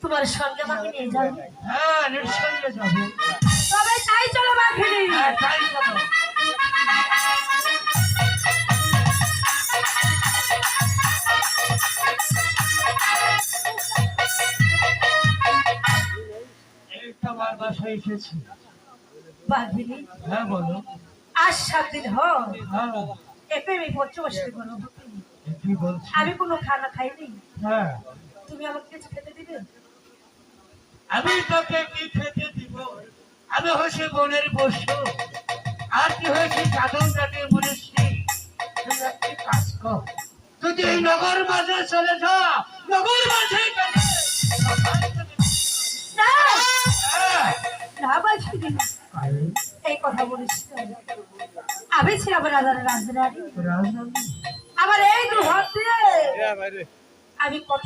তোমার সঙ্গে আমাকে নিয়ে যাবে? হ্যাঁ নিশ্চয়ই যাবো। তবে তাই চলো বাঘিনী। হ্যাঁ তাই চলো। এই তো আমার বাসায় এসেছি। বাঘিনী হ্যাঁ বলো। আজ 7 দিন হয় হ্যাঁ এতে আমি পঞ্চবর্ষের গর্ভবতী। কি বলছি? আমি কোনো খানা খাইনি, হ্যাঁ তুমি আমাকে কিছু খেতে দিবে? আমি তোকে কি খেতে দিব? আমি হচ্ছে বনের পশু, আর কি হয়েছে চাদর কাটে বলেছি। তুই একটি কাজ কর, যদি এই নগর মাঝে চলে যা, নগর মাঝে গেলে না হ্যাঁ। না বাঘিনী, এই কথা বলিস না। আমি ছিলাম রাজার রাজরানী, রাজধানী আমার এই দু হাত দিয়ে আমি কত